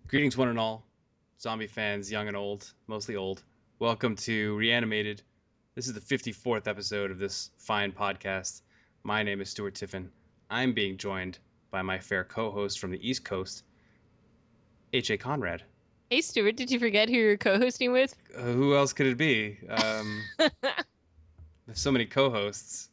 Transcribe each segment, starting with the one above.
Greetings, one and all, zombie fans, young and old, mostly old. Welcome to Reanimated. This is the 54th episode of this fine podcast. My name is Stuart Tiffin. I'm being joined by my fair co host from the East Coast, H.A. Conrad. Hey, Stuart, did you forget who you're co-hosting with? Who else could it be? There's so many co hosts.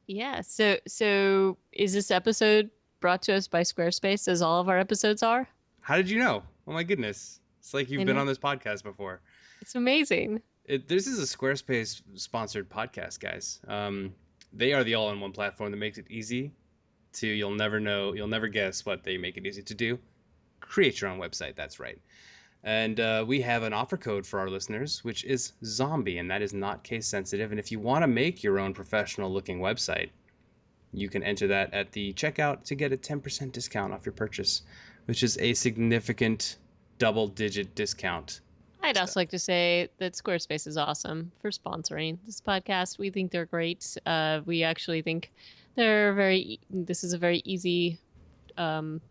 Yeah, so is this episode brought to us by Squarespace, as all of our episodes are? How did you know? Oh my goodness. It's like you've I been know. on this podcast before. It's amazing. This is a Squarespace sponsored podcast, guys. They are the all in one platform that makes it easy to, you'll never know, you'll never guess what they make it easy to do. Create your own website, that's right. And we have an offer code for our listeners, which is zombie, and that is not case sensitive. And if you want to make your own professional looking website, you can enter that at the checkout to get a 10% discount off your purchase, which is a significant double digit discount. I'd So, also like to say that Squarespace is awesome for sponsoring this podcast. We think they're great. We actually think this is a very easy um,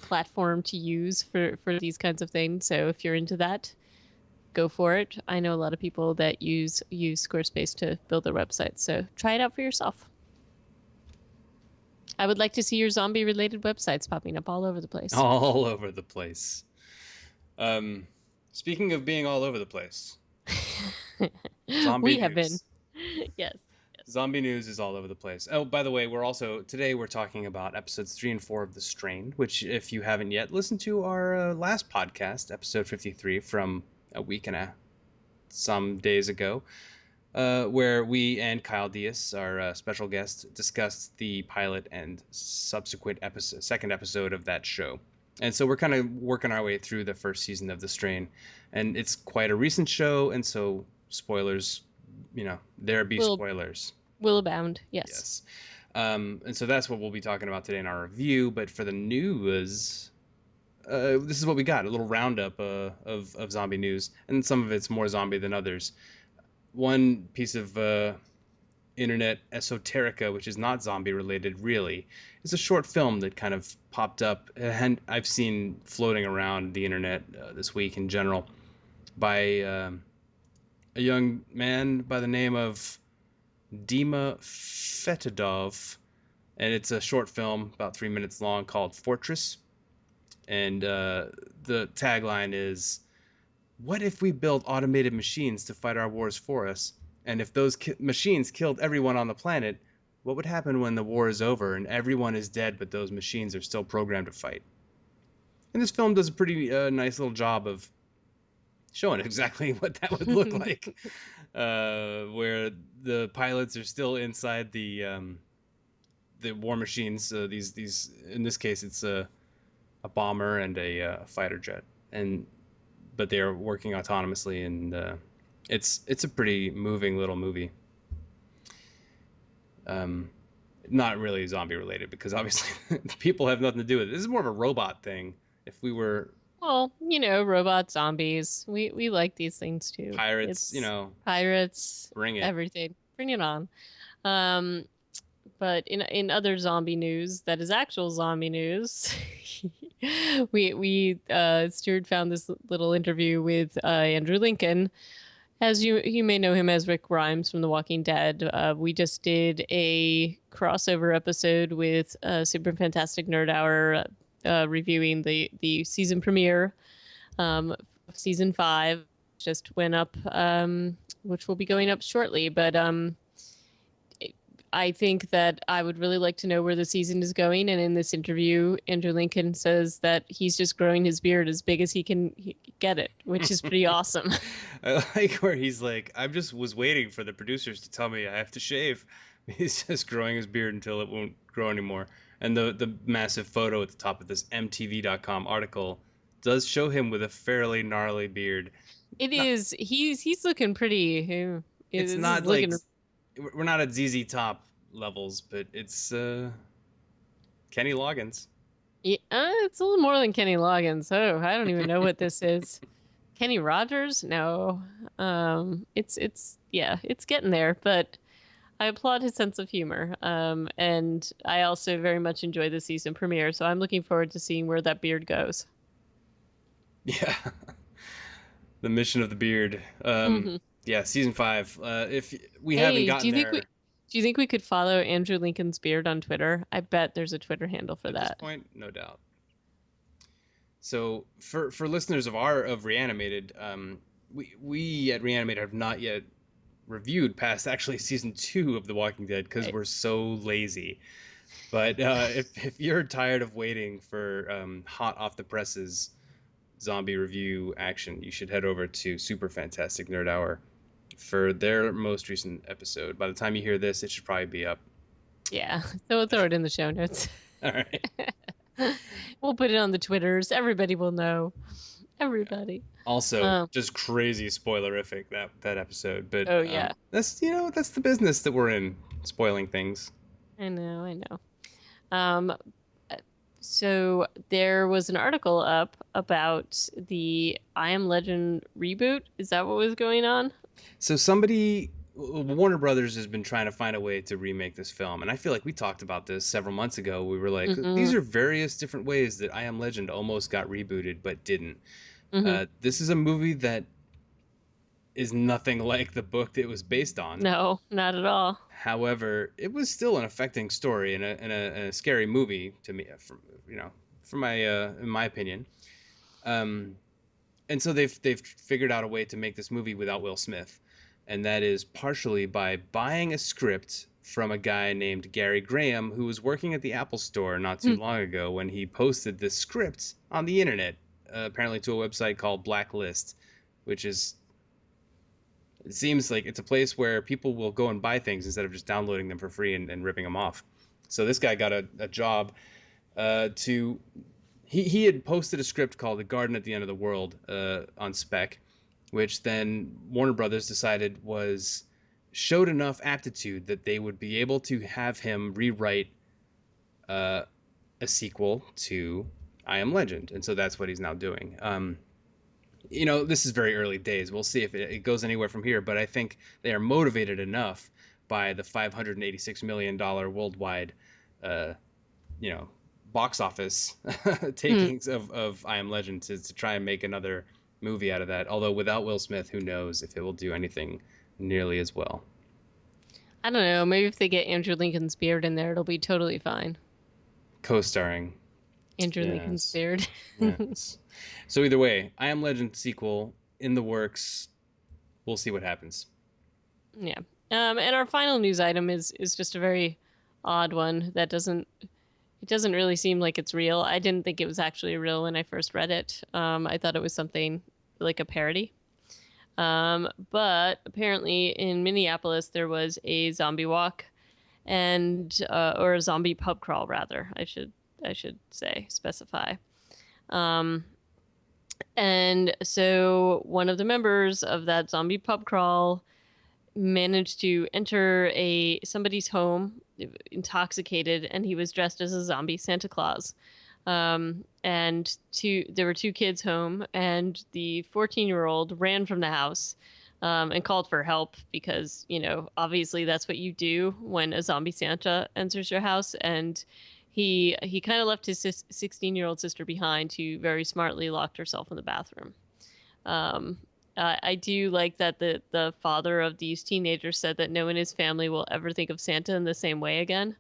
platform to use for these kinds of things. So if you're into that, go for it. I know a lot of people that use Squarespace to build their websites, so try it out for yourself. I would like to see your zombie related websites popping up all over the place. all over the place. Um, Speaking of being all over the place, zombie We have been. news. Yes. Zombie news is all over the place. Oh, by the way, today we're talking about episodes 3 and 4 of The Strain, which, if you haven't yet listened to our last podcast, episode 53 from a week and some days ago, where we and Kyle Diaz, our special guest, discussed the pilot and subsequent second episode of that show. And so we're kind of working our way through the first season of The Strain, and it's quite a recent show, and so spoilers, there be Will spoilers. will abound. Yes. Yes. And so that's what we'll be talking about today in our review. But for the news, this is what we got: a little roundup of zombie news, and some of it's more zombie than others. One piece of internet esoterica, which is not zombie related, really, is a short film that kind of popped up, and I've seen floating around the internet this week in general, by a young man by the name of Dima Fetidov, and it's a short film about 3 minutes long called Fortress. And the tagline is, "What if we built automated machines to fight our wars for us? And if those machines killed everyone on the planet, what would happen when the war is over and everyone is dead, but those machines are still programmed to fight?" And this film does a pretty nice little job of showing exactly what that would look like, where the pilots are still inside the war machines. These in this case, it's a bomber and a fighter jet, and but they are working autonomously, and it's a pretty moving little movie. Um, Not really zombie related because obviously people have nothing to do with it. This is more of a robot thing. If we were Well, robot zombies. We like these things too. pirates, It's pirates, bring it. everything. Bring it on. Um, but in other zombie news, that is actual zombie news. we Stuart found this little interview with Andrew Lincoln. As you may know him as Rick Grimes from The Walking Dead. We just did a crossover episode with Super Fantastic Nerd Hour, reviewing the season premiere, season 5, just went up, which will be going up shortly. But I think that I would really like to know where the season is going. And in this interview, Andrew Lincoln says that he's just growing his beard as big as he can get it, which is pretty awesome. I like where he's like, I just was waiting for the producers to tell me I have to shave. He's just growing his beard until it won't grow anymore. And the massive photo at the top of this MTV.com article does show him with a fairly gnarly beard. It Not, is. He's looking pretty. it's This is not like looking. we're not at ZZ Top levels, but it's Kenny Loggins. Yeah, it's a little more than Kenny Loggins. Oh, I don't even know what this is. Kenny Rogers? No. It's yeah, it's getting there, but I applaud his sense of humor. And I also very much enjoy the season premiere, so I'm looking forward to seeing where that beard goes. Yeah, the mission of the beard. Hmm. Yeah, season 5. If we haven't Hey, gotten there do you think we could follow Andrew Lincoln's beard on Twitter? I bet there's a Twitter handle for at this that. point, no doubt. So for listeners of Reanimated, we at Reanimated have not yet reviewed past actually season 2 of The Walking Dead because Right. we're so lazy. But if you're tired of waiting for hot off the presses zombie review action, you should head over to Super Fantastic Nerd Hour for their most recent episode. By the time you hear this, it should probably be up. Yeah. So we'll throw it in the show notes. All right. We'll put it on the Twitters. Everybody will know. Yeah. Everybody. Also, Um, just crazy spoilerific that episode, but oh yeah. that's that's the business that we're in, spoiling things. I know, I know. Um, uh, so there was an article up about the I Am Legend reboot. Is that what was going on? So somebody, Warner Brothers has been trying to find a way to remake this film, and I feel like we talked about this several months ago. We were like, these Mm-hmm. are various different ways that I Am Legend almost got rebooted but didn't. Mm-hmm. This is a movie that is nothing like the book that it was based on. No, not at all. However, it was still an affecting story and a scary movie to me, from from my in my opinion. Um, and so they've figured out a way to make this movie without Will Smith, and that is partially by buying a script from a guy named Gary Graham who was working at the Apple Store not too Hmm. long ago when he posted this script on the internet, apparently to a website called Blacklist, which is it seems like it's a place where people will go and buy things instead of just downloading them for free and ripping them off. So this guy got a job to he had posted a script called The Garden at the End of the World on spec, which then Warner Brothers decided was showed enough aptitude that they would be able to have him rewrite uh, a sequel to I Am Legend, and so that's what he's now doing. This is very early days. We'll see if it goes anywhere from here, but I think they are motivated enough by the $586 million worldwide, uh, you know, box office Hmm. takings of I Am Legend to try and make another movie out of that. Although without Will Smith, who knows if it will do anything nearly as well. I don't know. Maybe if they get Andrew Lincoln's beard in there, it'll be totally fine. Co-starring, Andrew Lincoln's yes, beard. yes. So either way, I Am Legend sequel in the works. We'll see what happens. Yeah. And our final news item is just a very odd one that doesn't really seem like it's real. I didn't think it was actually real when I first read it. I thought it was something like a parody. But apparently in Minneapolis there was a zombie walk and or a zombie pub crawl rather. I should say specify. Um, and so one of the members of that zombie pub crawl managed to enter a somebody's home intoxicated, and he was dressed as a zombie Santa Claus. And there were two kids home, and the 14-year-old ran from the house and called for help because obviously that's what you do when a zombie Santa enters your house. And he kind of left his 16-year-old sister behind, who very smartly locked herself in the bathroom. Um, I do like that the father of these teenagers said that no one in his family will ever think of Santa in the same way again.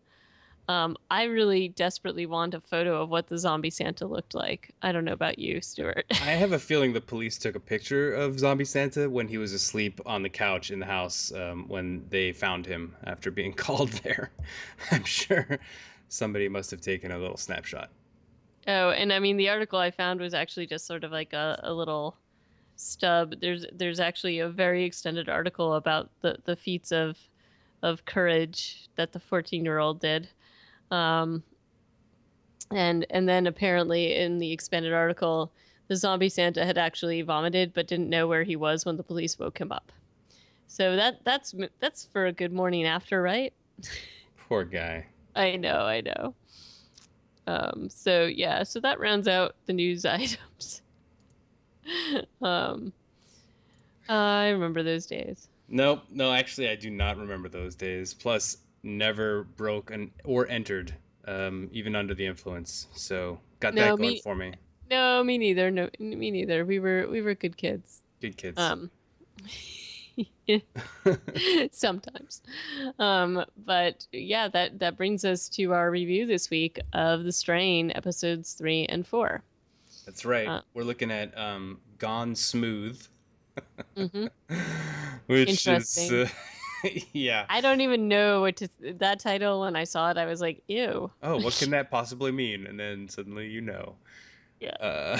I really desperately want a photo of what the zombie Santa looked like. I don't know about you, Stuart. I have a feeling the police took a picture of Zombie Santa when he was asleep on the couch in the house when they found him after being called there. I'm sure somebody must have taken a little snapshot. Oh, and I mean the article I found was actually just sort of like a little stub. There's actually a very extended article about the feats of courage that the 14-year-old did. Um, and then apparently in the expanded article, the zombie Santa had actually vomited but didn't know where he was when the police woke him up. So that's for a good morning after, right? Poor guy. I know, I know. So yeah, so that rounds out the news items. um, I remember those days. Nope, no, actually, I do not remember those days. Plus, never broke or entered, even under the influence. So, got that No, going me for me. No, me neither. No, me neither. We were good kids. Good kids. Um, sometimes. But yeah, that brings us to our review this week of The Strain, episodes 3 and 4. That's right. Uh, We're looking at Gone Smooth, hmm which is Interesting. yeah. I don't even know what to that title. When I saw it, I was like, ew. Oh, what can that possibly mean? And then suddenly you know. Yeah. Uh,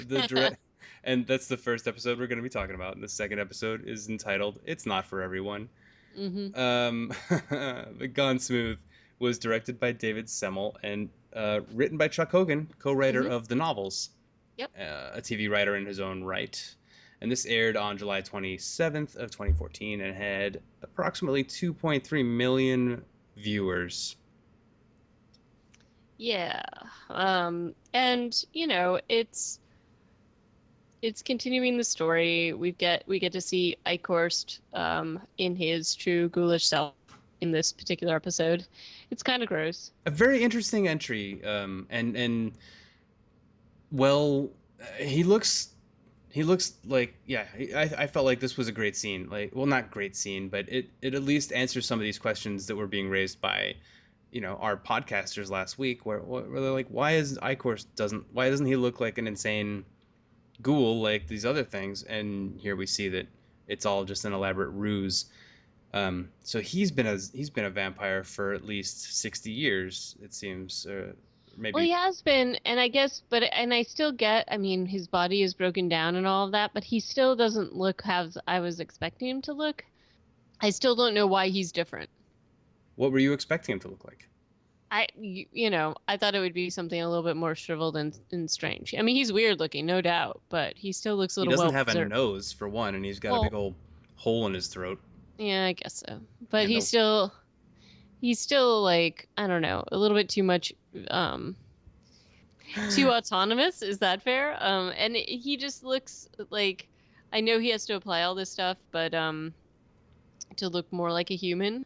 the direct, and that's the first episode we're going to be talking about. And the second episode is entitled "It's Not for Everyone." hmm The Gone Smooth was directed by David Semmel and written by Chuck Hogan, co-writer hmm of the novels, Yep. a TV writer in his own right. And this aired on July 27th of 2014 and had approximately 2.3 million viewers. Yeah. And it's continuing the story. We get to see Eichhorst in his true ghoulish self in this particular episode. It's kind of gross. A very interesting entry, and well, he looks like, yeah, I felt like this was a great scene. Like, well, not great scene, but it at least answers some of these questions that were being raised by our podcasters last week, where they're like, why doesn't he look like an insane ghoul like these other things? And here we see that it's all just an elaborate ruse. So he's been a vampire for at least 60 years, it seems, Well, maybe. he has been, and I guess, and I still get. I mean, his body is broken down and all of that, but he still doesn't look as I was expecting him to look. I still don't know why he's different. What were you expecting him to look like? I thought it would be something a little bit more shriveled and strange. I mean, he's weird looking, no doubt, but he still looks a He little doesn't well have a preserved. nose for one, and he's got a big Well, old hole in his throat. yeah, I guess so. But And he's still like, I don't know, a little bit too much, um, too autonomous. Is that fair? And he just looks like, I know he has to apply all this stuff, but to look more like a human.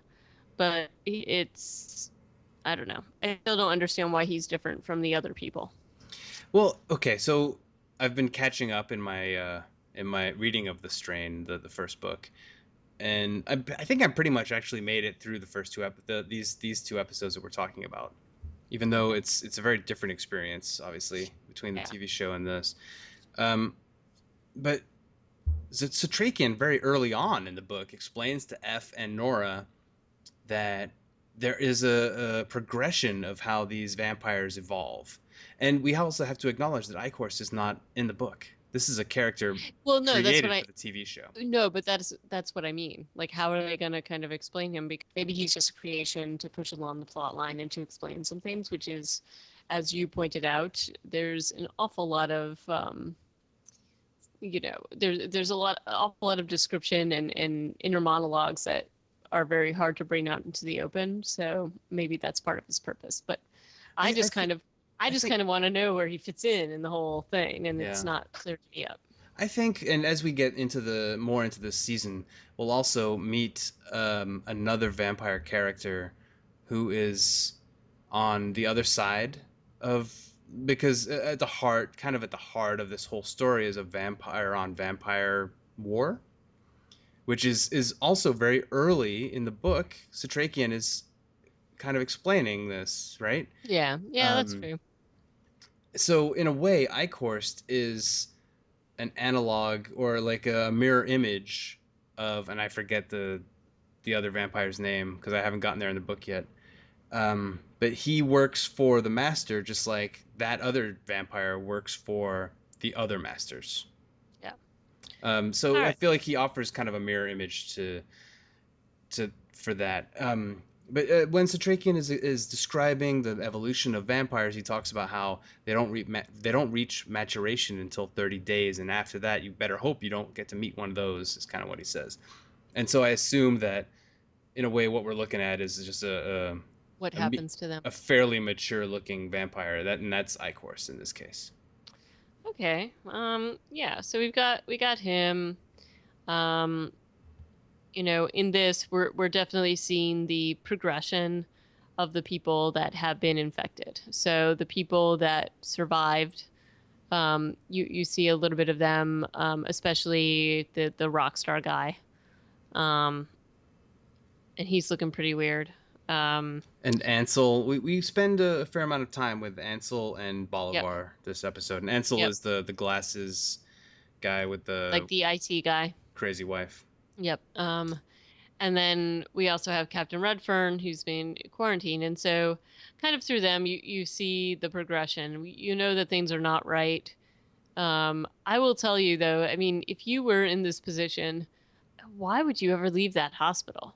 But it's, I don't know. I still don't understand why he's different from the other people. well, okay, so I've been catching up in my reading of the Strain, the first book, and I think I pretty much actually made it through the first these two episodes that we're talking about. Even though it's a very different experience, obviously, between the Yeah. TV show and this. Um, but Satrakian very early on in the book explains to F and Nora that there is a progression of how these vampires evolve. And we also have to acknowledge that Ichorst is not in the book. This is a character Well, no, that's what created I for the TV show. no, but that's what I mean. Like, how are they gonna kind of explain him? Because maybe he's just a creation to push along the plot line and to explain some things, which is, as you pointed out, there's an awful lot of there's awful lot of description and inner monologues that are very hard to bring out into the open. So maybe that's part of his purpose. But I I, I just think kind of I I just think kind of want to know where he fits in the whole thing, and it's yeah. not clear to me up. I think, and as we get into the more into this season, we'll also meet another vampire character who is on the other side of, because at the heart, kind of at the heart of this whole story, is a vampire on vampire war, which is also very early in the book. Satrakian is kind of explaining this, right? Yeah, yeah, that's Um, true. so in a way, Eichhorst is an analog or like a mirror image of, and I forget the other vampire's name because I haven't gotten there in the book yet. But he works for the master, just like that other vampire works for the other masters. Yeah. All So I right. feel like he offers kind of a mirror image to for that. But when Satrakian is describing the evolution of vampires, he talks about how they don't reach maturation until 30 days, and after that, you better hope you don't get to meet one of those. Is kind of what he says. And so I assume that in a way, what we're looking at is just What a, happens to them? a fairly mature looking vampire. That's Ichorst in this case. Okay. Yeah. So we got him. Um, in this, we're definitely seeing the progression of the people that have been infected. So the people that survived You see a little bit of them, especially the rock star guy, um, and he's looking pretty weird. Um, And Ansel, we spend a fair amount of time with Ansel and yep, Bolivar this episode. And Ansel yep, is the glasses guy with like the the IT guy. crazy wife. Yep. And then we also have Captain Redfern, who's been quarantined. And so, kind of through them, you see the progression. You know that things are not right. I will tell you, though, I mean, if you were in this position, why would you ever leave that hospital?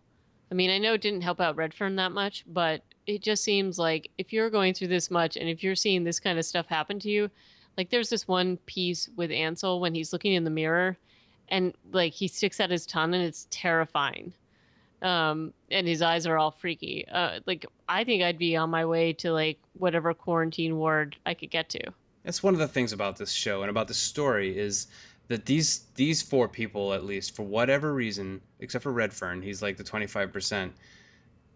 I mean, I know it didn't help out Redfern that much, but it just seems like if you're going through this much and if you're seeing this kind of stuff happen to you, like there's this one piece with Ansel when he's looking in the mirror and like he sticks out his tongue and it's terrifying. And his eyes are all freaky. Like I think I'd be on my way to like whatever quarantine ward I could get to. That's one of the things about this show and about this story is that these four people, at least for whatever reason, except for Redfern, he's like the 25%.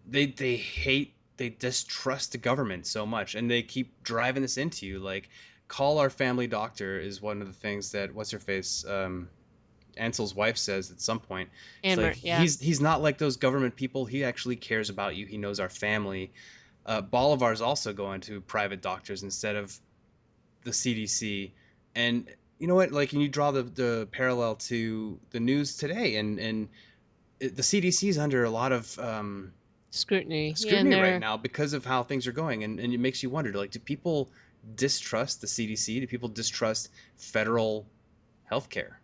They hate, they distrust the government so much, and they keep driving this into you. Like, call our family doctor is one of the things that what's her face, Ansel's wife says at some point. It's like Yeah, he's not like those government people. He actually cares about you. He knows our family. Bolivar's also going to private doctors instead of the CDC. And you know what? Like, and you draw the parallel to the news today, and the CDC is under a lot of scrutiny. Yeah, and scrutiny right they're now because of how things are going, and it makes you wonder, like, do people distrust the CDC? Do people distrust federal healthcare?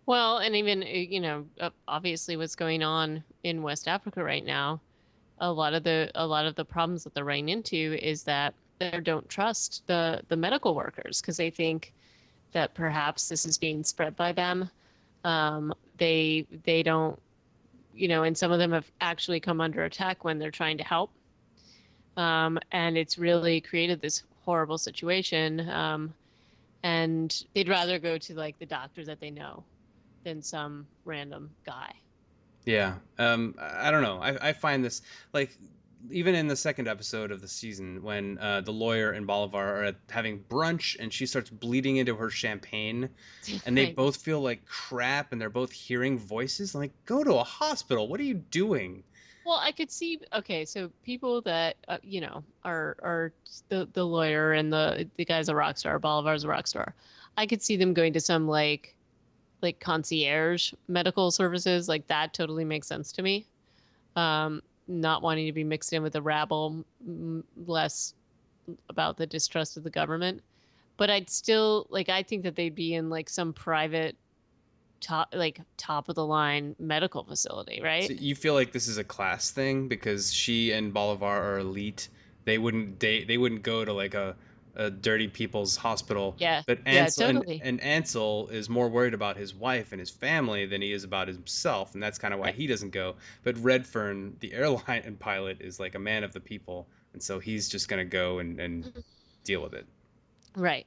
well, and even obviously what's going on in West Africa right now. A lot of the problems that they're running into is that they don't trust the medical workers because they think that perhaps this is being spread by them. They don't, and some of them have actually come under attack when they're trying to help. And it's really created this horrible situation. And they'd rather go to like the doctor that they know than some random guy. Yeah. I don't know. I find this, like, even in the second episode of the season when the lawyer and Bolivar are having brunch and she starts bleeding into her champagne and they I know. both feel like crap and they're both hearing voices. Like, go to a hospital. What are you doing? Well, I could see. Okay, so people that are the lawyer and the guy's a rock star, Bolivar's a rock star. I could see them going to some like concierge medical services. Like that totally makes sense to me. Not wanting to be mixed in with the rabble, less about the distrust of the government. But I'd still like. I think that they'd be in like some private top of the line medical facility, So right? you feel like this is a class thing because she and Bolivar are elite. They wouldn't go to like a dirty people's hospital. Yeah, But yeah, Ansel totally. and Ansel is more worried about his wife and his family than he is about himself, and that's kind of why Right. he doesn't go. But Redfern, the airline and pilot, is like a man of the people, and so he's just gonna go and deal with it. Right.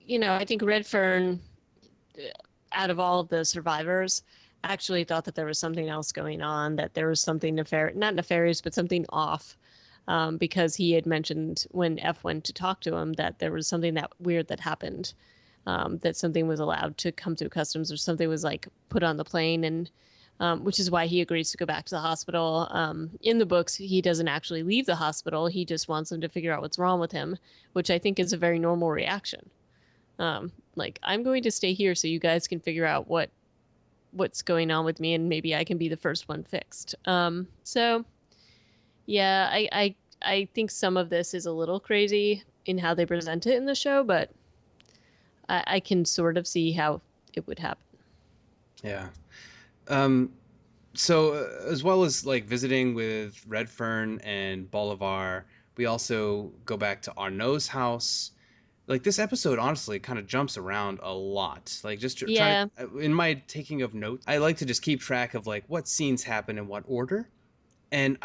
I think Redfern, uh, out of all of the survivors, actually thought that there was something else going on, that there was something not nefarious, but something off. Because he had mentioned when F went to talk to him that there was something that weird that happened, that something was allowed to come through customs or something was like put on the plane, and which is why he agrees to go back to the hospital. In the books, he doesn't actually leave the hospital. He just wants them to figure out what's wrong with him, which I think is a very normal reaction. Like I'm going to stay here so you guys can figure out what's going on with me, and maybe I can be the first one fixed. So yeah, I think some of this is a little crazy in how they present it in the show, but I can sort of see how it would happen. Yeah. Um, so as well as like visiting with Redfern and Bolivar, we also go back to Arnaud's house. Like, this episode honestly kind of jumps around a lot. Like, just trying Yeah, to in my taking of notes, I like to just keep track of like what scenes happen in what order, and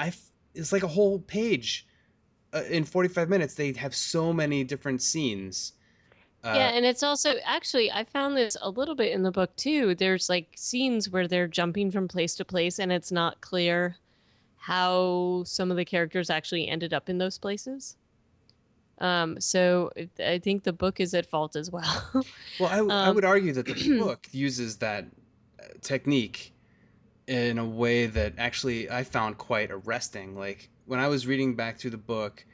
it's like a whole page in 45 minutes. They have so many different scenes. yeah, Uh, and it's also actually I found this a little bit in the book too. There's like scenes where they're jumping from place to place, and it's not clear how some of the characters actually ended up in those places. So I think the book is at fault as well. Well, I um, would argue that the book uses that technique in a way that actually I found quite arresting. Like when I was reading back through the book,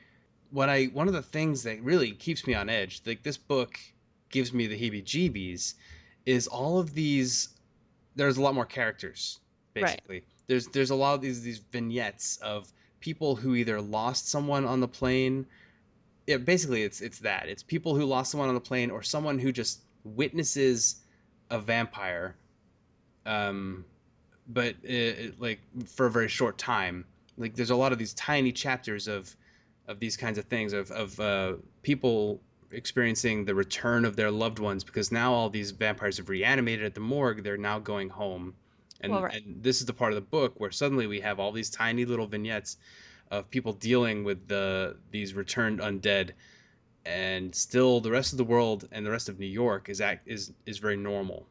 one of the things that really keeps me on edge, like this book gives me the heebie-jeebies, is all of these. There's a lot more characters. right. Basically, there's a lot of these vignettes of people who either lost someone on the plane. Yeah, basically it's that it's people who lost someone on the plane or someone who just witnesses a vampire, um, but like for a very short time. Like there's a lot of these tiny chapters of these kinds of things of people experiencing the return of their loved ones because now all these vampires have reanimated at the morgue. They're now going home, Well, and right. and this is the part of the book where suddenly we have all these tiny little vignettes of people dealing with these returned undead, and still the rest of the world and the rest of New York is very normal.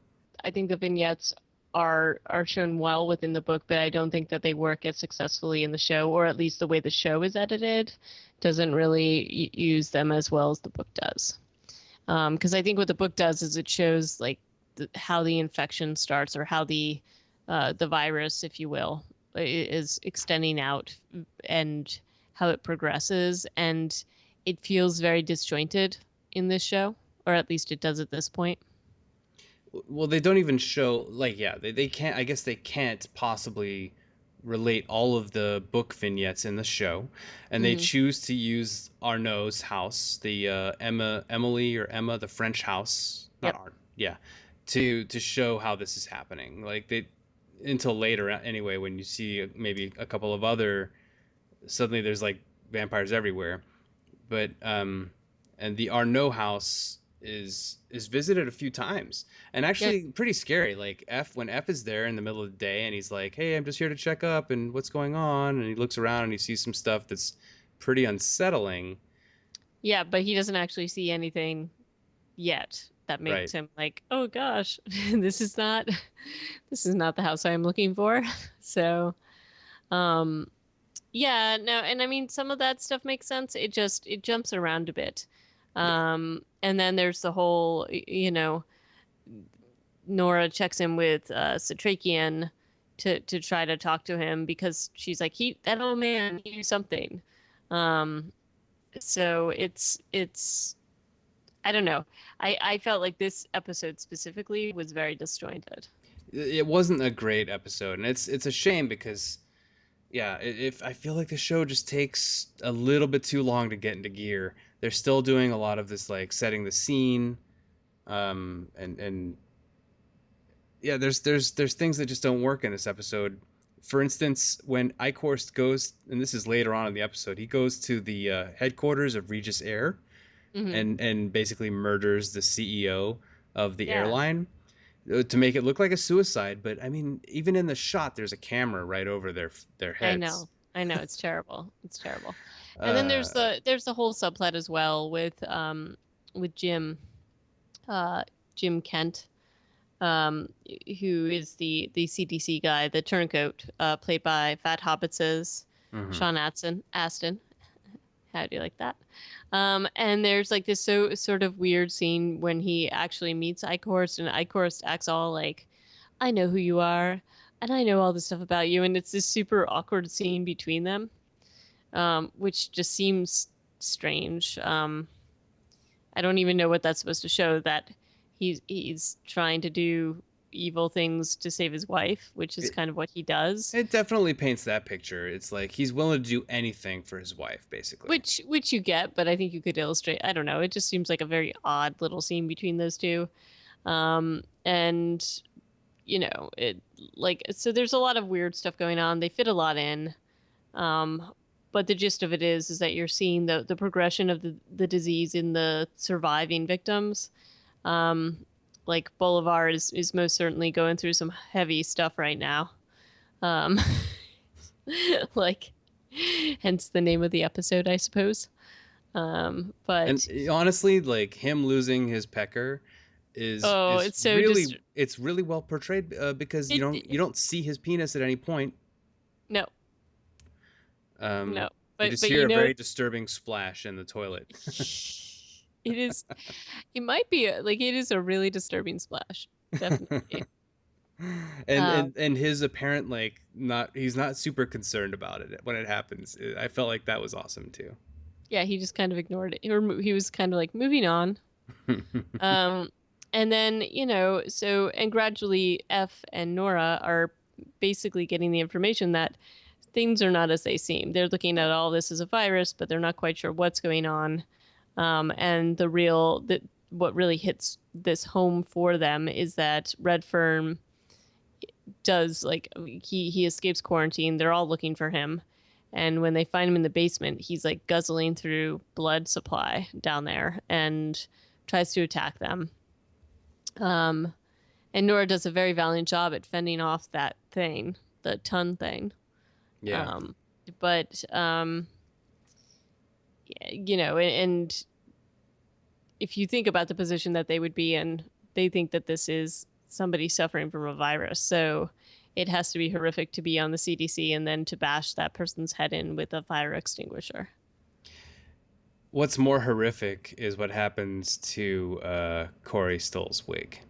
I think the vignettes are shown well within the book, but I don't think that they work as successfully in the show, or at least the way the show is edited doesn't really use them as well as the book does. Because I think what the book does is it shows like how the infection starts, or how the virus, if you will, is extending out, and how it progresses, and it feels very disjointed in this show, or at least it does at this point. Well, they don't even show, like, yeah, they can't, I guess they can't possibly relate all of the book vignettes in the show, and they Hmm. choose to use Arnaud's house, the Emily or Emma, the French house, not Yep. Art, yeah, to show how this is happening. Like they until later anyway, when you see maybe a couple of other, suddenly there's like vampires everywhere. But and the Arnaud house is visited a few times and Yeah. actually pretty scary. Like F is there in the middle of the day and he's like, "Hey, I'm just here to check up and what's going on," and he looks around and he sees some stuff that's pretty unsettling. Yeah, but he doesn't actually see anything yet that Right. makes him like, oh gosh, this is not this is not the house I'm looking for. So, um, yeah, no, and I mean some of that stuff makes sense. It jumps around a bit. Yeah. And then there's the whole, Nora checks in with Satrakian to try to talk to him because she's like, he that old man, he knew something. Um, so it's I don't know. I felt like this episode specifically was very disjointed. It wasn't a great episode and it's a shame because yeah, if I feel like the show just takes a little bit too long to get into gear. They're still doing a lot of this like setting the scene, and yeah, there's things that just don't work in this episode. For instance, when Eichhorst goes, and this is later on in the episode, he goes to the headquarters of Regis Air Hmm. and basically murders the CEO of the Yeah, airline to make it look like a suicide. But I mean, even in the shot, there's a camera right over their I heads. know. I know it's terrible. It's terrible. And then Uh, there's the whole subplot as well with Jim, uh Jim Kent, who is the CDC guy, the turncoat, played by Fat Hobbits's mhm. Sean Astin. How do you like that? And there's like this sort of weird scene when he actually meets Eichhorst, and Eichhorst acts all like, "I know who you are, and I know all this stuff about you," and it's this super awkward scene between them, which just seems strange. I don't even know what that's supposed to show, that he's trying to do evil things to save his wife, which is It, kind of what he does. it definitely paints that picture. It's like he's willing to do anything for his wife, basically. Which you get, but I think you could illustrate. I don't know. It just seems like a very odd little scene between those two. And it, like, so there's a lot of weird stuff going on. They fit a lot in. Um, but the gist of it is that you're seeing the progression of the disease in the surviving victims. Um, like Bolivar is most certainly going through some heavy stuff right now. Um, like, hence the name of the episode, I suppose. And But honestly, like him losing his pecker oh, is it's so really just it's really well portrayed because it, you don't see his penis at any point. no, Um, no. You but just but hear you a know, very disturbing splash in the toilet. it is. It might be like it is a really disturbing splash. Definitely. and Um, and and his apparent like not he's not super concerned about it when it happens. I felt like that was awesome too. yeah, he just kind of ignored it, or he was kind of like moving on. Um, and then and gradually F and Nora are basically getting the information that things are not as they seem. They're looking at all this as a virus, but they're not quite sure what's going on. And what really hits this home for them is that Redfern does like he escapes quarantine. They're all looking for him, and when they find him in the basement, he's like guzzling through blood supply down there and tries to attack them. Um, and Nora does a very valiant job at fending off that thing, the ton thing. Yeah. Um, but and if you think about the position that they would be in, they think that this is somebody suffering from a virus. So it has to be horrific to be on the CDC and then to bash that person's head in with a fire extinguisher. What's more horrific is what happens to Corey Stoll's wig.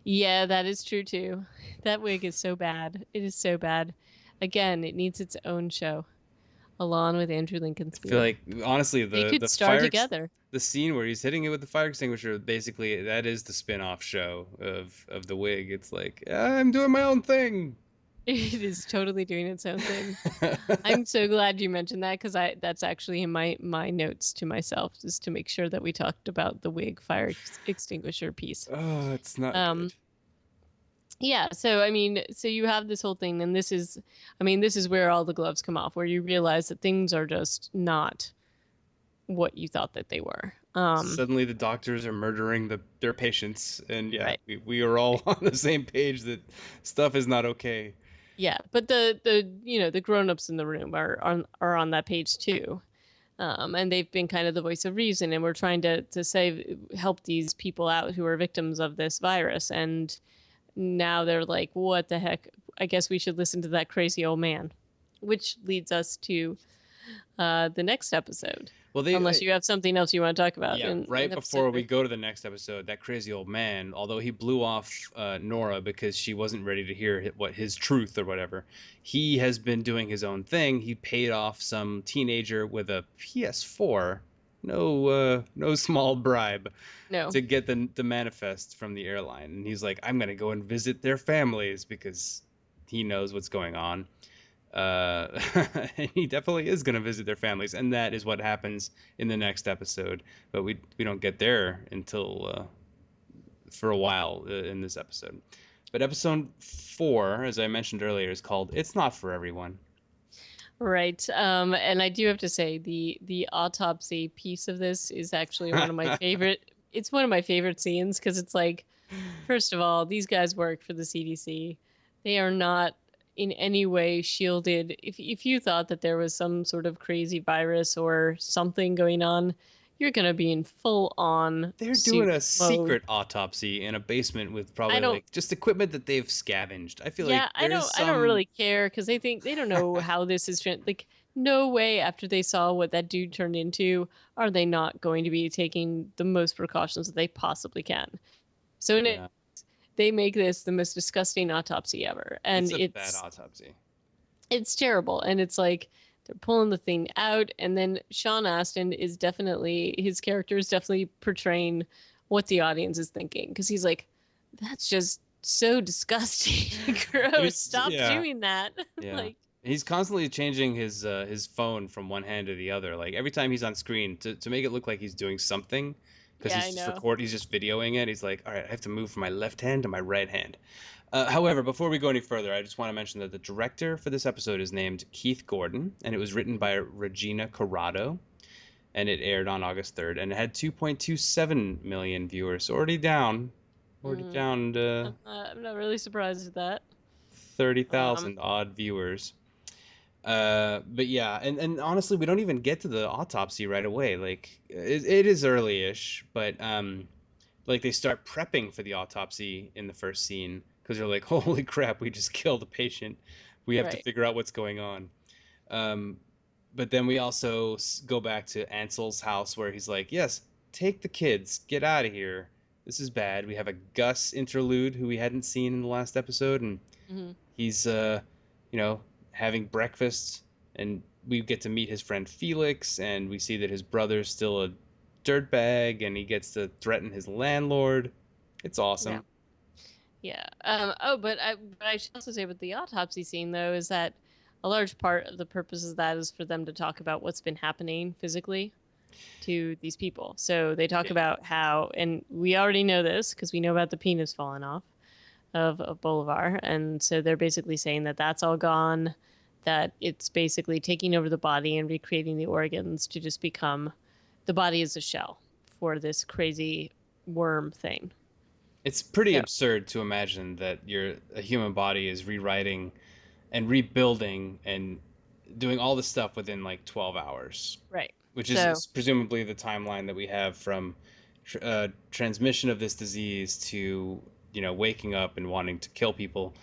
Yeah, that is true too. That wig is so bad. It is so bad. Again, it needs its own show, along with Andrew Lincoln's I feel wig. like honestly They could the star fire together. the scene where he's hitting it with the fire extinguisher, basically that is the spin-off show of the wig. It's like I'm doing my own thing. It is totally doing its own thing. I'm so glad you mentioned that because I that's actually in my notes to myself, just to make sure that we talked about the wig fire extinguisher piece. Oh, it's not Um, good. yeah, so so you have this whole thing, and this is where all the gloves come off, where you realize that things are just not what you thought that they were. Suddenly the doctors are murdering their patients, and yeah, Right. we are all on the same page that stuff is not okay. Yeah, but the grown-ups in the room are on that page too. And they've been kind of the voice of reason, and we're trying to help these people out who are victims of this virus. And now they're like, what the heck? I guess we should listen to that crazy old man, which leads us to the next episode, Well, unless you have something else you want to talk about yeah, in right episode before we three. go to the next episode, that crazy old man, although he blew off Nora because she wasn't ready to hear what his truth or whatever, he has been doing his own thing. He paid off some teenager with a PS4, no small bribe, No. to get the manifest from the airline, and he's like, I'm gonna go and visit their families because he knows what's going on. And he definitely is going to visit their families, and that is what happens in the next episode. But we don't get there until for a while in this episode. But episode 4, as I mentioned earlier, is called "It's Not for Everyone." Right. And I do have to say the autopsy piece of this is actually one of my favorite. It's one of my favorite scenes because it's like, first of all, these guys work for the CDC. They are not in any way shielded. If you thought that there was some sort of crazy virus or something going on, you're gonna be in full on They're doing suit a mode. secret autopsy in a basement with I probably don't like just equipment that they've scavenged. I feel like Yeah, I there's don't I don't some. really care because they think they don't know how this is like no way after they saw what that dude turned into are they not going to be taking the most precautions that they possibly can. So Yeah, they make this the most disgusting autopsy ever, and it's a bad it's autopsy. it's terrible, and it's like they're pulling the thing out, and then Sean Astin is definitely his character is definitely portraying what the audience is thinking because he's like, that's just so disgusting, gross. It's Stop yeah. doing that. Yeah. Like, He's constantly changing his phone from one hand to the other. Like every time he's on screen to make it look like he's doing something because yeah, I know. he's just videoing it. He's like, "All right, I have to move from my left hand to my right hand." However, before we go any further, I just want to mention that the director for this episode is named Keith Gordon, and it was written by Regina Corrado, and it aired on August 3rd, and it had 2.27 million viewers. So already Mm, down to I'm not really surprised at that. Um, 30,000 odd viewers. But yeah, and honestly, we don't even get to the autopsy right away. Like it is early-ish, but like they start prepping for the autopsy in the first scene because they're like, holy crap, we just killed a patient. We have to right. figure out what's going on. Um, but then we also go back to Ansel's house where he's like, "Yes, take the kids, get out of here. This is bad." We have a Gus interlude who we hadn't seen in the last episode, and Hmm. he's you know, having breakfast, and we get to meet his friend Felix, and we see that his brother's still a dirtbag, and he gets to threaten his landlord. It's Yeah. awesome. Yeah. But I should also say with the autopsy scene though is that a large part of the purpose of that is for them to talk about what's been happening physically to these people. So they talk Yeah. about how, and we already know this because we know about the penis falling off of Bolivar, and so they're basically saying that that's all gone, that it's basically taking over the body and recreating the organs to just become the body is a shell for this crazy worm thing. It's pretty Yeah. absurd to imagine that a human body is rewriting and rebuilding and doing all this stuff within like 12 hours, Right. which So is presumably the timeline that we have from transmission of this disease to, waking up and wanting to kill people.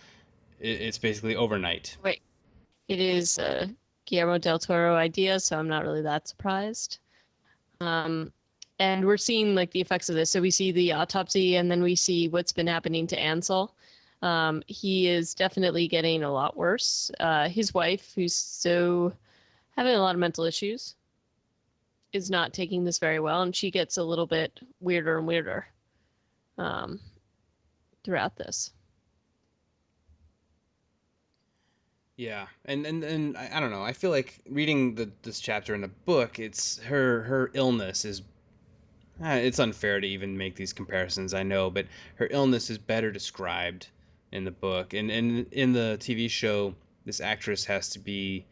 It's basically overnight. right. It is a Guillermo del Toro idea, so I'm not really that surprised. Um, and we're seeing like the effects of this. So we see the autopsy, and then we see what's been happening to Ansel. He is definitely getting a lot worse. His wife, who's so having a lot of mental issues, is not taking this very well, and she gets a little bit weirder and weirder um, throughout this. Yeah, and I don't know. I feel like reading this chapter in the book, it's her illness is. It's unfair to even make these comparisons, I know, but her illness is better described in the book, and in the TV show, this actress has to be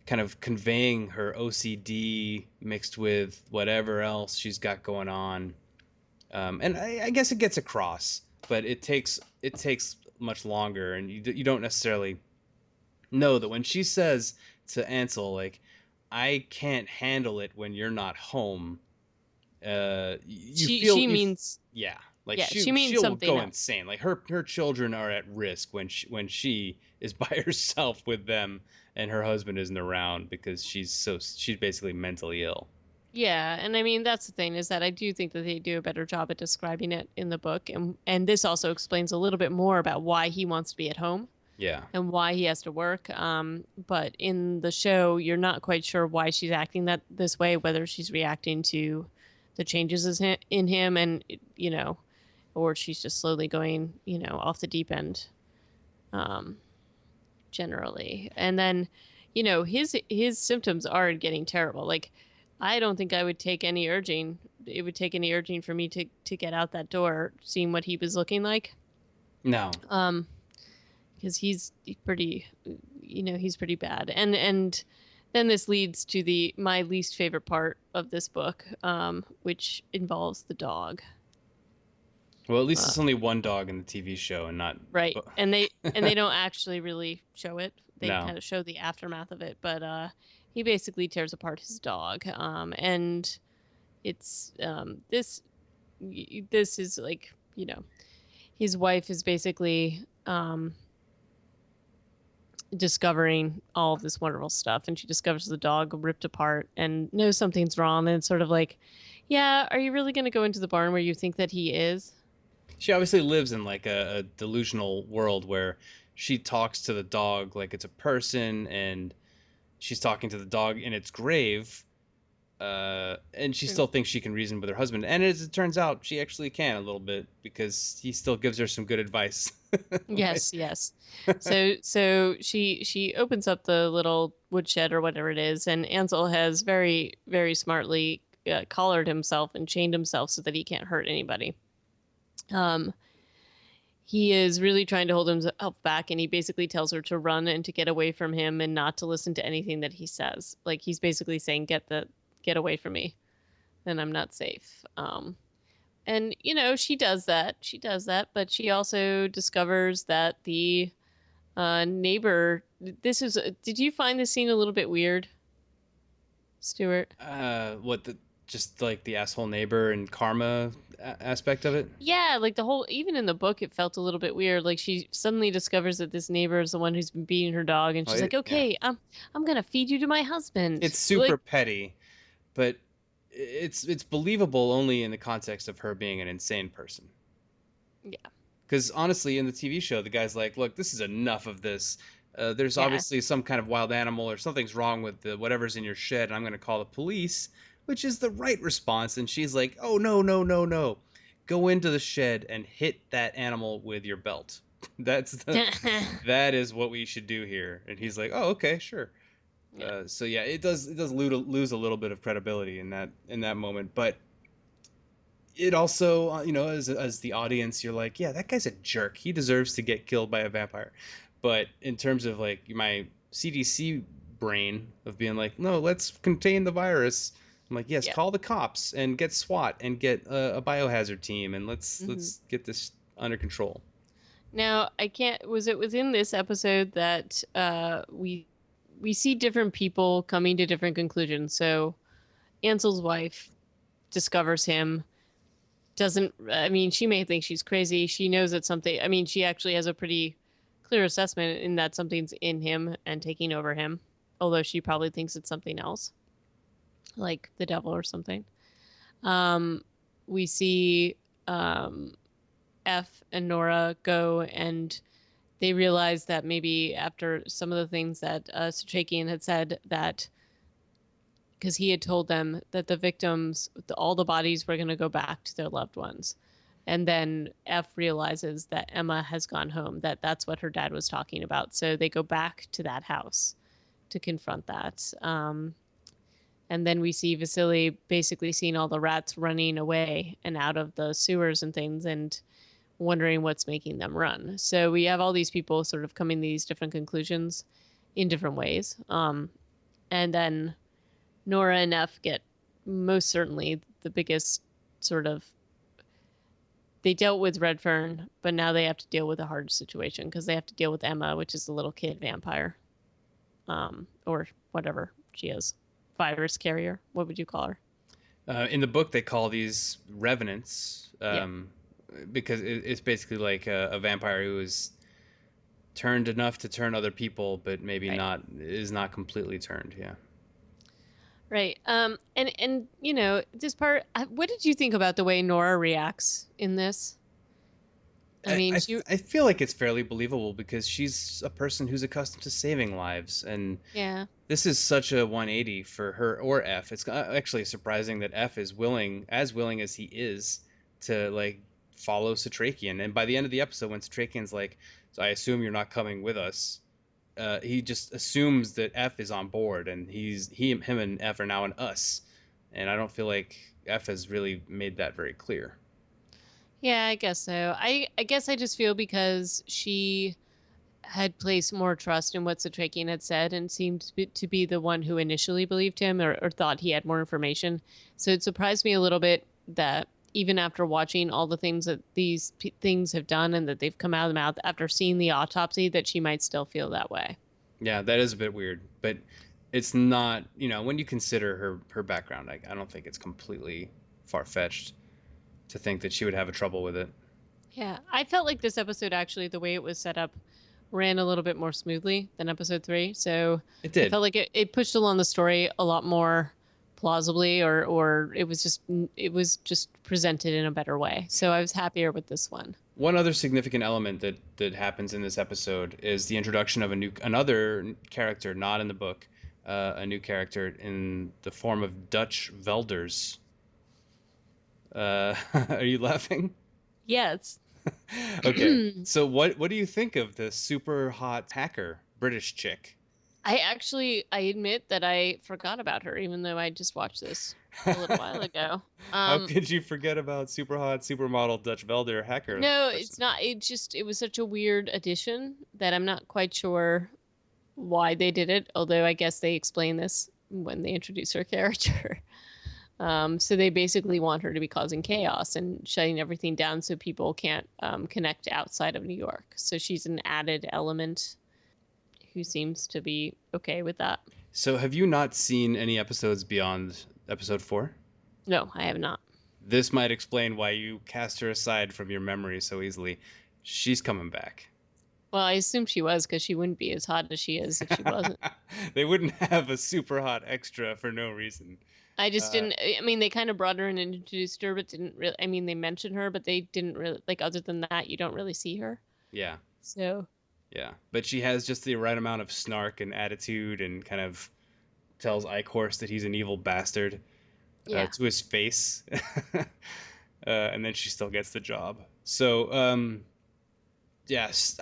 kind of conveying her OCD mixed with whatever else she's got going on, and I guess it gets across, but it takes much longer, and you don't necessarily know that when she says to Ansel like, "I can't handle it when you're not home." You She feel she you, means yeah, like yeah, she means she'll something go else. insane. Like her children are at risk when she is by herself with them and her husband isn't around because she's basically mentally ill. Yeah, and I mean that's the thing is that I do think that they do a better job at describing it in the book, and this also explains a little bit more about why he wants to be at home Yeah. and why he has to work. But in the show, you're not quite sure why she's acting that this way, whether she's reacting to the changes in him, and or she's just slowly going, off the deep end. Um, Generally. And then, his symptoms are getting terrible. Like I don't think I would take any urging. It would take any urging for me to get out that door, seeing what he was looking like. No. Um, because he's pretty, he's pretty bad. And then this leads to the my least favorite part of this book, which involves the dog. Well, at least Uh, it's only one dog in the TV show and not. right, and they don't actually really show it. They No. kind of show the aftermath of it, but he basically tears apart his dog, and it's this is like his wife is basically discovering all of this wonderful stuff, and she discovers the dog ripped apart and knows something's wrong, and it's sort of like, yeah, are you really going to go into the barn where you think that he is? She obviously lives in like a delusional world where she talks to the dog like it's a person, and she's talking to the dog in its grave, and she True. still thinks she can reason with her husband. And as it turns out, she actually can a little bit because he still gives her some good advice. Like, Yes, yes. So she opens up the little woodshed or whatever it is, and Ansel has very very smartly collared himself and chained himself so that he can't hurt anybody. Um, he is really trying to hold himself back, and he basically tells her to run and to get away from him and not to listen to anything that he says. Like he's basically saying, get away from me, then I'm not safe." And she does that. She does that, but she also discovers that the neighbor. This is. Did you find this scene a little bit weird, Stuart? what the just like the asshole neighbor and karma aspect of it. Yeah, like the whole, even in the book, it felt a little bit weird. Like she suddenly discovers that this neighbor is the one who's been beating her dog, and Oh, she's like, yeah, "Okay, I'm gonna feed you to my husband." it's super Like, petty, but it's believable only in the context of her being an insane person. yeah, Because honestly, in the TV show, the guy's like, "Look, this is enough of this. There's yeah, obviously some kind of wild animal or something's wrong with the whatever's in your shed, and I'm going to call the police," which is the right response. And she's like, "Oh no, no, no, no! Go into the shed and hit that animal with your belt. That is what we should do here." And he's like, "Oh, okay, sure." yeah, So yeah, it does lose a little bit of credibility in that moment, but it also, as the audience, you're like, yeah, that guy's a jerk. He deserves to get killed by a vampire. But in terms of like my CDC brain of being like, no, let's contain the virus. I'm like, yes, yeah. call the cops and get SWAT and get a biohazard team and let's Hmm. let's get this under control. Now, I can't. Was it within this episode that we see different people coming to different conclusions? So Ansel's wife discovers him. Doesn't, I mean, she may think she's crazy. She knows that something. I mean, she actually has a pretty clear assessment in that something's in him and taking over him. Although she probably thinks it's something else, like the devil or something. Um, we see um, F and Nora go, and they realize that maybe after some of the things that Satrakian had said, that because he had told them that the victims, all the bodies were going to go back to their loved ones. And then F realizes that Emma has gone home, that that's what her dad was talking about. So they go back to that house to confront that. And then we see Vasily basically seeing all the rats running away and out of the sewers and things, and wondering what's making them run. So we have all these people sort of coming to these different conclusions in different ways. And then Nora and F get most certainly the biggest sort of. They dealt with Redfern, but now they have to deal with a hard situation because they have to deal with Emma, which is the little kid vampire, or whatever she is, virus carrier. What would you call her? In the book, they call these revenants, Yeah, because it's basically like a vampire who is turned enough to turn other people, but maybe right, not is not completely turned. Yeah. right. And this part. What did you think about the way Nora reacts in this? I I, mean, I, she. I feel like it's fairly believable because she's a person who's accustomed to saving lives, and Yeah, this is such a 180 for her or F. It's actually surprising that F is willing as he is, to like follow Satrakian. And by the end of the episode, when Satrakian's like, "So I assume you're not coming with us," he just assumes that F is on board, and him and F are now an us. And I don't feel like F has really made that very clear. yeah, I guess so. I guess I just feel because she had placed more trust in what Satrakian had said and seemed to be the one who initially believed him, or thought he had more information. So it surprised me a little bit that even after watching all the things that these things have done and that they've come out of the mouth after seeing the autopsy, that she might still feel that way. Yeah, that is a bit weird, but it's not, when you consider her background, I don't think it's completely far fetched to think that she would have a trouble with it. Yeah, I felt like this episode actually, the way it was set up, ran a little bit more smoothly than episode 3. So It I did. felt like it pushed along the story a lot more plausibly, or it was just presented in a better way. So I was happier with this one. One other significant element that happens in this episode is the introduction of another character not in the book, a new character in the form of Dutch Velders. Are you laughing? Yes. Okay. So what do you think of the super hot hacker British chick? I admit that I forgot about her, even though I just watched this a little while ago. How Um, could you forget about super hot supermodel Dutch Velder hacker no, it's person? not. It was such a weird addition that I'm not quite sure why they did it, although I guess they explain this when they introduce her character. So they basically want her to be causing chaos and shutting everything down so people can't connect outside of New York. So she's an added element who seems to be okay with that. So have you not seen any episodes beyond episode 4? No, I have not. This might explain why you cast her aside from your memory so easily. She's coming back. Well, I assume she was because she wouldn't be as hot as she is if she wasn't. They wouldn't have a super hot extra for no reason. I just Uh, didn't. I mean, they kind of brought her in and introduced her, but didn't really. I mean, they mentioned her, but they didn't really like. Other than that, you don't really see her. yeah, So yeah. But she has just the right amount of snark and attitude and kind of tells Ichorst that he's an evil bastard yeah, to his face. And then she still gets the job. So, yes,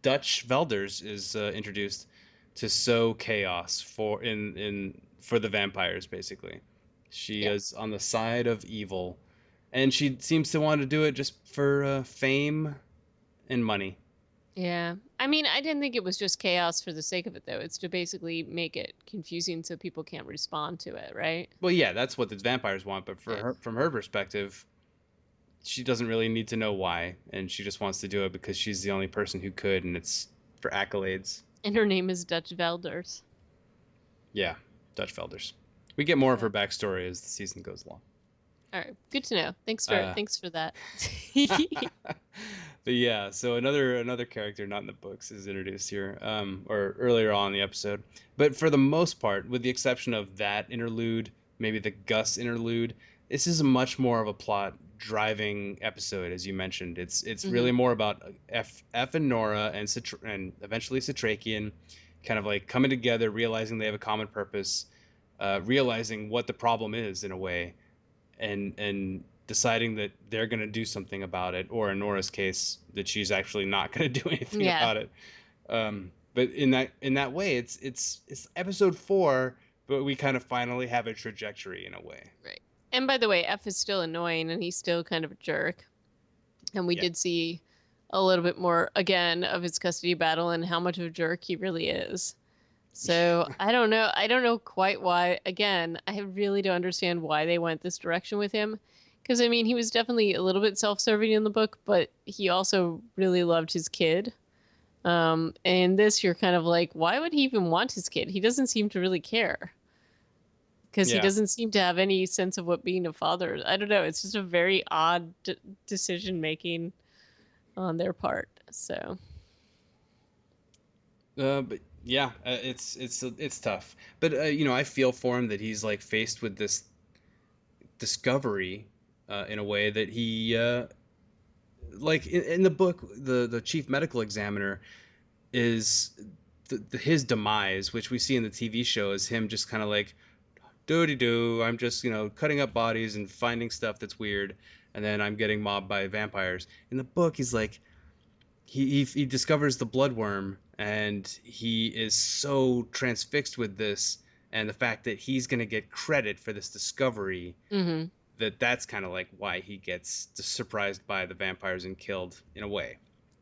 Dutch Velders is introduced to sow chaos for the vampires. Basically, she yeah, is on the side of evil, and she seems to want to do it just for fame and money. yeah. I mean, I didn't think it was just chaos for the sake of it, though. It's to basically make it confusing so people can't respond to it, right? Well, yeah, that's what the vampires want, but Yeah. from her perspective, she doesn't really need to know why, and she just wants to do it because she's the only person who could, and it's for accolades. And her name is Dutch Velders. Yeah, Dutch Velders. We get more of her So, backstory as the season goes along. all right, good to know. Uh, Thanks for that. but yeah, so another character not in the books is introduced here, or earlier on in the episode. But for the most part, with the exception of that interlude, maybe the Gus interlude, this is a much more of a plot driving episode, as you mentioned. It's hmm really more about F and Nora and and eventually Citrakian, kind of like coming together, realizing they have a common purpose, realizing what the problem is in a way, and deciding that they're going to do something about it, or in Nora's case, that she's actually not going to do anything Yeah, about it. But in that way, it's episode 4, but we kind of finally have a trajectory in a way. right. And by the way, F is still annoying, and he's still kind of a jerk. And we Yeah, did see a little bit more again of his custody battle and how much of a jerk he really is. So I don't know. I don't know quite why. Again, I really don't understand why they went this direction with him. Because I mean, he was definitely a little bit self-serving in the book, but he also really loved his kid. And this, you're kind of like, why would he even want his kid? He doesn't seem to really care because he yeah. doesn't seem to have any sense of what being a father is. I don't know. It's just a very odd decision making on their part. So, But yeah, it's tough. But I feel for him that he's like faced with this discovery in a way that he like in the book, the chief medical examiner is his demise, which we see in the TV show, is him just kind of like, doody doo, I'm just, cutting up bodies and finding stuff that's weird, and then I'm getting mobbed by vampires. In the book, he's like, he discovers the bloodworm, and he is so transfixed with this and the fact that he's going to get credit for this discovery, hmm that's kind of like why he gets surprised by the vampires and killed in a way.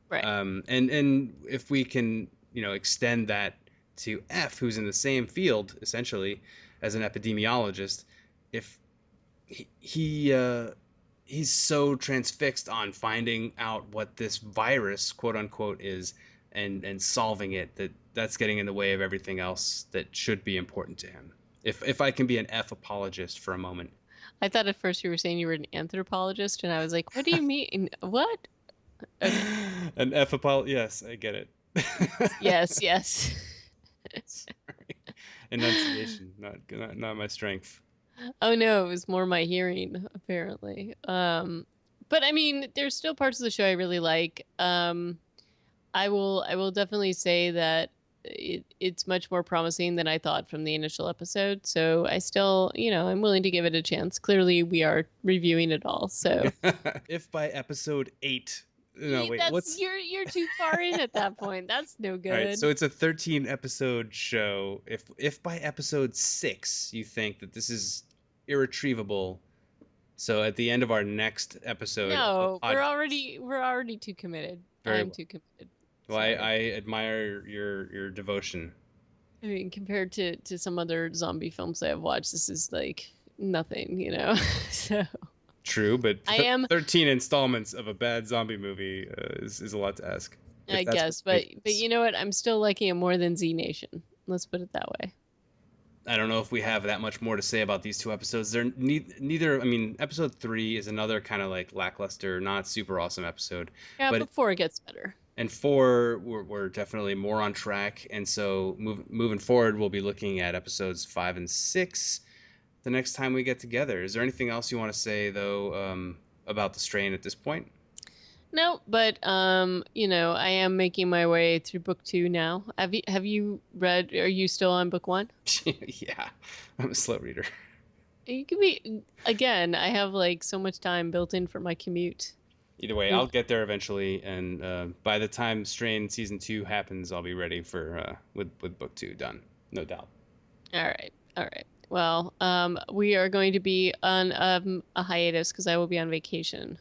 right. And if we can extend that to F, who's in the same field essentially as an epidemiologist, if he's so transfixed on finding out what this virus, quote unquote, is, and solving it, that's getting in the way of everything else that should be important to him. If I can be an F apologist for a moment. I thought at first you were saying you were an anthropologist, and I was like, what do you mean? What? Okay. An F apologist, yes, I get it. Yes, yes. Sorry. Enunciation, not my strength. Oh no, it was more my hearing, apparently. But I mean, there's still parts of the show I really like. I will definitely say that it's much more promising than I thought from the initial episode. So I still, I'm willing to give it a chance. Clearly, we are reviewing it all. So If by episode 8, no, wait, that's what's you're too far in at that point. That's no all right? So good. it's a 13 episode show. If by episode 6 you think that this is irretrievable, so at the end of our next episode of the No, we're podcast, already we're already too committed. very I'm well. too committed. Well, I Sorry. admire your devotion. I mean, compared to some other zombie films I have watched, this is like nothing. So True, but I am, 13 installments of a bad zombie movie is a lot to ask. If I that's what guess, you but think it but is. you know what? I'm still liking it more than Z Nation. Let's put it that way. I don't know if we have that much more to say about these two episodes. They're neither. I mean, episode 3 is another kind of like lackluster, not super awesome episode, Yeah, but before it gets better. and 4 we're definitely more on track. And so moving forward, we'll be looking at episodes 5 and 6 the next time we get together. Is there anything else you want to say though about the strain at this point? No, but I am making my way through book 2 now. Have you read? Are you still on book 1? Yeah, I'm a slow reader. You could be again. I have like so much time built in for my commute. Either way, Mm, I'll get there eventually, and by the time Strain season 2 happens, I'll be ready for with book 2 done, no doubt. All right, all right. Well, we are going to be on a hiatus because I will be on vacation.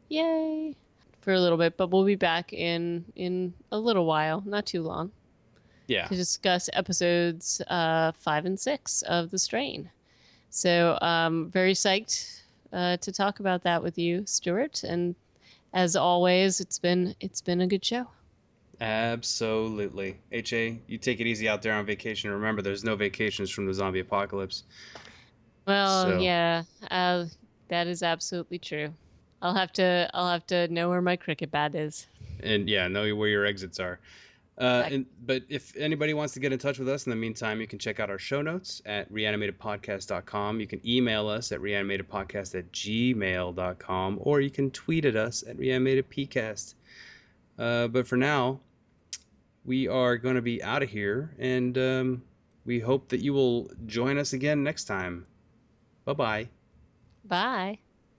Yay! For a little bit, but we'll be back in a little while, not too long, Yeah, to discuss episodes 5 and 6 of The Strain. So, very psyched to talk about that with you, Stuart. And as always, it's been a good show. absolutely. HA, you take it easy out there on vacation. Remember, there's no vacations from the zombie apocalypse. Well, So, yeah, that is absolutely true. I'll have to know where my cricket bat is. and yeah, know where your exits are. Exactly. But if anybody wants to get in touch with us in the meantime, you can check out our show notes at reanimatedpodcast.com. You can email us at reanimatedpodcast@gmail.com, or you can tweet at us at reanimatedpcast. But for now, we are going to be out of here, and we hope that you will join us again next time. Bye bye. Bye.